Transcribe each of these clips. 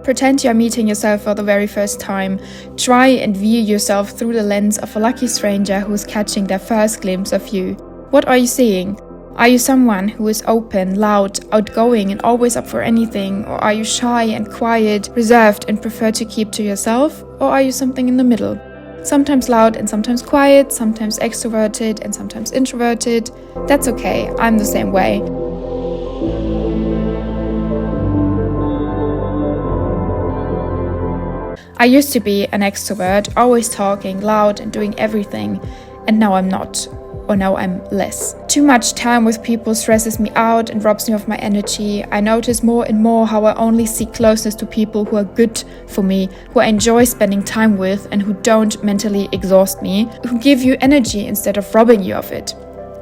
Pretend you're meeting yourself for the very first time. Try and view yourself through the lens of a lucky stranger who's catching their first glimpse of you. What are you seeing? Are you someone who is open, loud, outgoing and always up for anything? Or are you shy and quiet, reserved and prefer to keep to yourself? Or are you something in the middle? Sometimes loud and sometimes quiet, sometimes extroverted and sometimes introverted. That's okay, I'm the same way. I used to be an extrovert, always talking, loud and doing everything, and now I'm not. Or now I'm less. Too much time with people stresses me out and robs me of my energy. I notice more and more how I only seek closeness to people who are good for me, who I enjoy spending time with and who don't mentally exhaust me, who give you energy instead of robbing you of it.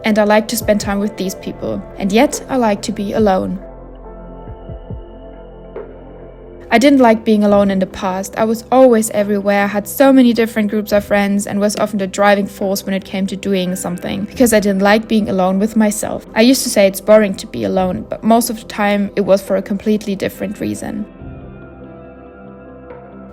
And I like to spend time with these people. And yet I like to be alone. I didn't like being alone in the past. I was always everywhere, had so many different groups of friends and was often the driving force when it came to doing something, because I didn't like being alone with myself. I used to say it's boring to be alone, but most of the time it was for a completely different reason.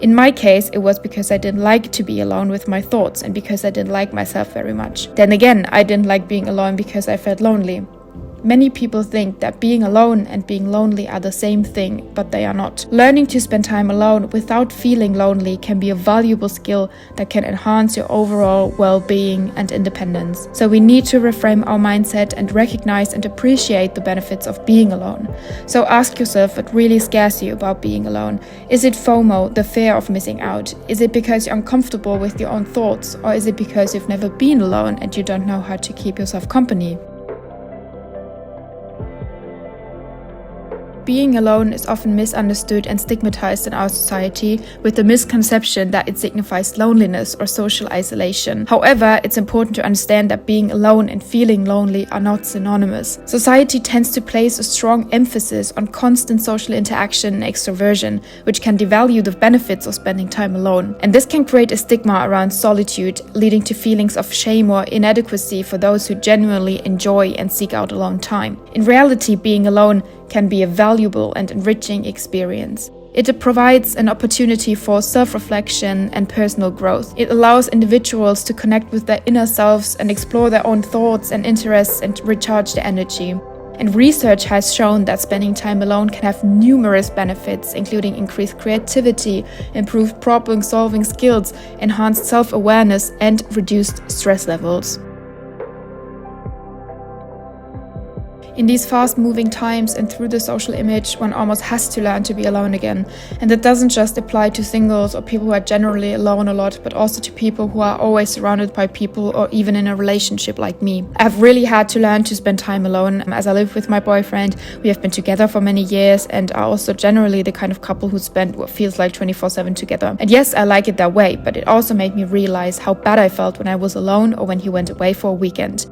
In my case, it was because I didn't like to be alone with my thoughts and because I didn't like myself very much. Then again, I didn't like being alone because I felt lonely. Many people think that being alone and being lonely are the same thing, but they are not. Learning to spend time alone without feeling lonely can be a valuable skill that can enhance your overall well-being and independence. So we need to reframe our mindset and recognize and appreciate the benefits of being alone. So ask yourself what really scares you about being alone. Is it FOMO, the fear of missing out? Is it because you're uncomfortable with your own thoughts? Or is it because you've never been alone and you don't know how to keep yourself company? Being alone is often misunderstood and stigmatized in our society with the misconception that it signifies loneliness or social isolation. However, it's important to understand that being alone and feeling lonely are not synonymous. Society tends to place a strong emphasis on constant social interaction and extroversion, which can devalue the benefits of spending time alone. And this can create a stigma around solitude, leading to feelings of shame or inadequacy for those who genuinely enjoy and seek out alone time. In reality, being alone can be a valuable and enriching experience. It provides an opportunity for self-reflection and personal growth. It allows individuals to connect with their inner selves and explore their own thoughts and interests and recharge their energy. And research has shown that spending time alone can have numerous benefits, including increased creativity, improved problem-solving skills, enhanced self-awareness, and reduced stress levels. In these fast-moving times and through the social image, one almost has to learn to be alone again. And that doesn't just apply to singles or people who are generally alone a lot, but also to people who are always surrounded by people or even in a relationship like me. I've really had to learn to spend time alone. As I live with my boyfriend, we have been together for many years and are also generally the kind of couple who spend what feels like 24/7 together. And yes, I like it that way, but it also made me realize how bad I felt when I was alone or when he went away for a weekend.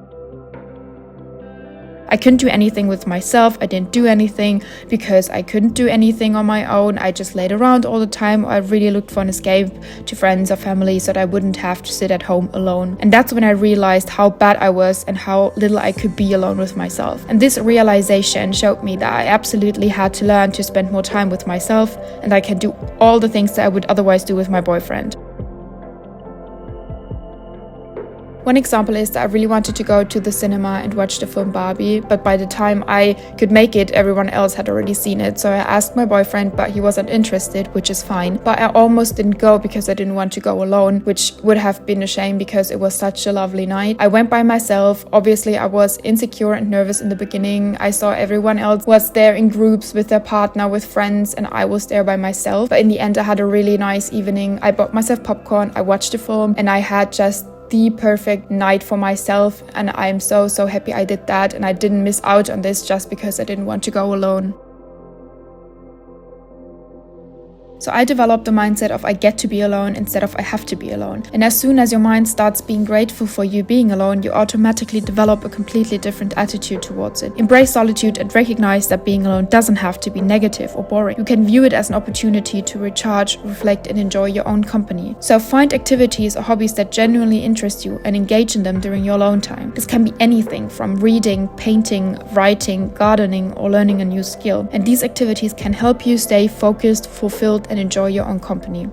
I couldn't do anything with myself. I didn't do anything because I couldn't do anything on my own. I just laid around all the time. I really looked for an escape to friends or family so that I wouldn't have to sit at home alone. And that's when I realized how bad I was and how little I could be alone with myself. And this realization showed me that I absolutely had to learn to spend more time with myself, and I can do all the things that I would otherwise do with my boyfriend. One example is that I really wanted to go to the cinema and watch the film Barbie, but by the time I could make it, everyone else had already seen it. So I asked my boyfriend, but he wasn't interested, which is fine. But I almost didn't go because I didn't want to go alone, which would have been a shame because it was such a lovely night. I went by myself. Obviously, I was insecure and nervous in the beginning. I saw everyone else was there in groups with their partner, with friends, and I was there by myself. But in the end, I had a really nice evening. I bought myself popcorn, I watched the film, and I had just the perfect night for myself, and I'm so happy I did that, and I didn't miss out on this just because I didn't want to go alone. So I developed the mindset of I get to be alone instead of I have to be alone. And as soon as your mind starts being grateful for you being alone, you automatically develop a completely different attitude towards it. Embrace solitude and recognize that being alone doesn't have to be negative or boring. You can view it as an opportunity to recharge, reflect, and enjoy your own company. So find activities or hobbies that genuinely interest you and engage in them during your alone time. This can be anything from reading, painting, writing, gardening, or learning a new skill. And these activities can help you stay focused, fulfilled, and enjoy your own company.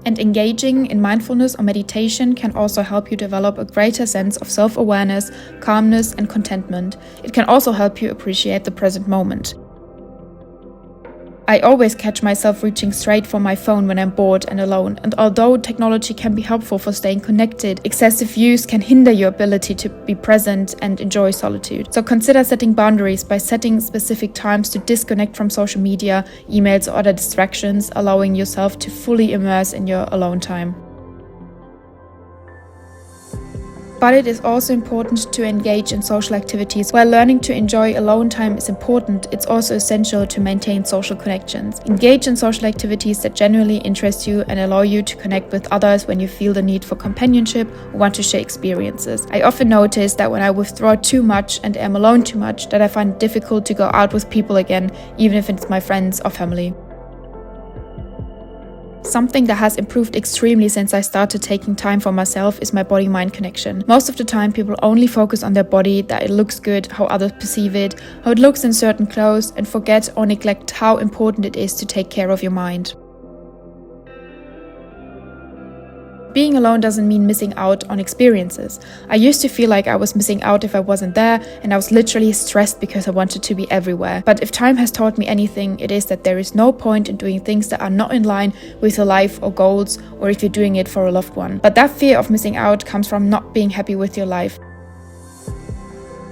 And engaging in mindfulness or meditation can also help you develop a greater sense of self-awareness, calmness, and contentment. It can also help you appreciate the present moment. I always catch myself reaching straight for my phone when I'm bored and alone, and although technology can be helpful for staying connected, excessive use can hinder your ability to be present and enjoy solitude. So consider setting boundaries by setting specific times to disconnect from social media, emails, or other distractions, allowing yourself to fully immerse in your alone time. But it is also important to engage in social activities. While learning to enjoy alone time is important, it's also essential to maintain social connections. Engage in social activities that genuinely interest you and allow you to connect with others when you feel the need for companionship or want to share experiences. I often notice that when I withdraw too much and am alone too much, that I find it difficult to go out with people again, even if it's my friends or family. Something that has improved extremely since I started taking time for myself is my body-mind connection. Most of the time, people only focus on their body, that it looks good, how others perceive it, how it looks in certain clothes, and forget or neglect how important it is to take care of your mind. Being alone doesn't mean missing out on experiences. I used to feel like I was missing out if I wasn't there, and I was literally stressed because I wanted to be everywhere. But if time has taught me anything, it is that there is no point in doing things that are not in line with your life or goals, or if you're doing it for a loved one. But that fear of missing out comes from not being happy with your life.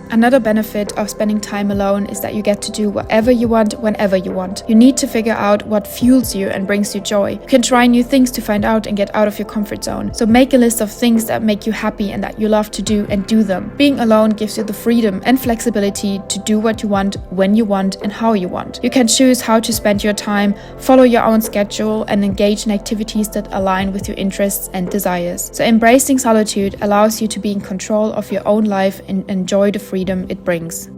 Another benefit of spending time alone is that you get to do whatever you want, whenever you want. You need to figure out what fuels you and brings you joy. You can try new things to find out and get out of your comfort zone. So make a list of things that make you happy and that you love to do, and do them. Being alone gives you the freedom and flexibility to do what you want, when you want, and how you want. You can choose how to spend your time, follow your own schedule, and engage in activities that align with your interests and desires. So embracing solitude allows you to be in control of your own life and enjoy the freedom it brings.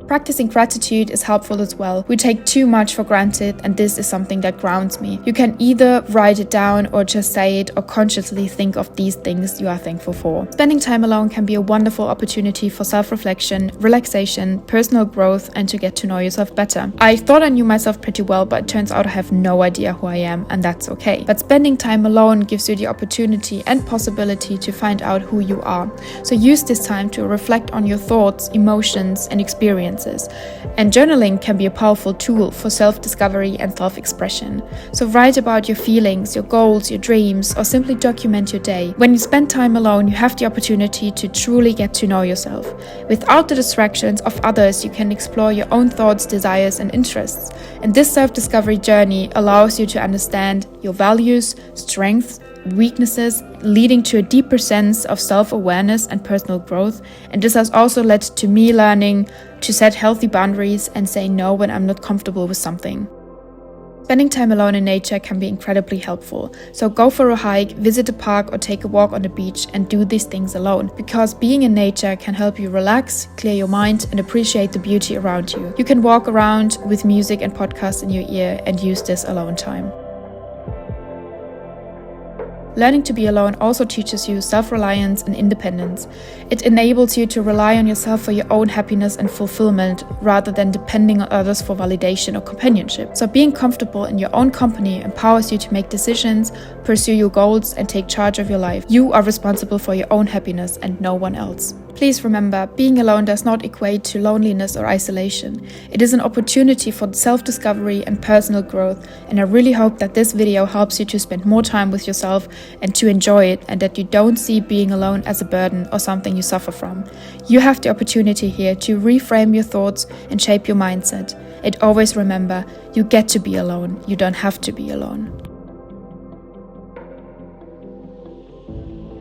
Practicing gratitude is helpful as well. We take too much for granted, and this is something that grounds me. You can either write it down or just say it, or consciously think of these things you are thankful for. Spending time alone can be a wonderful opportunity for self-reflection, relaxation, personal growth, and to get to know yourself better. I thought I knew myself pretty well, but it turns out I have no idea who I am, and that's okay. But spending time alone gives you the opportunity and possibility to find out who you are. So use this time to reflect on your thoughts, emotions, and experiences. And journaling can be a powerful tool for self-discovery and self-expression. So write about your feelings, your goals, your dreams, or simply document your day. When you spend time alone, you have the opportunity to truly get to know yourself. Without the distractions of others, you can explore your own thoughts, desires, and interests. And this self-discovery journey allows you to understand your values, strengths, weaknesses, leading to a deeper sense of self-awareness and personal growth. And this has also led to me learning to set healthy boundaries and say no when I'm not comfortable with something. Spending time alone in nature can be incredibly helpful. So go for a hike, visit a park, or take a walk on the beach and do these things alone. Because being in nature can help you relax, clear your mind, and appreciate the beauty around you. You can walk around with music and podcasts in your ear and use this alone time. Learning to be alone also teaches you self-reliance and independence. It enables you to rely on yourself for your own happiness and fulfillment, rather than depending on others for validation or companionship. So being comfortable in your own company empowers you to make decisions, pursue your goals, and take charge of your life. You are responsible for your own happiness and no one else. Please remember, being alone does not equate to loneliness or isolation. It is an opportunity for self-discovery and personal growth, and I really hope that this video helps you to spend more time with yourself and to enjoy it, and that you don't see being alone as a burden or something you suffer from. You have the opportunity here to reframe your thoughts and shape your mindset. And always remember, you get to be alone. You don't have to be alone.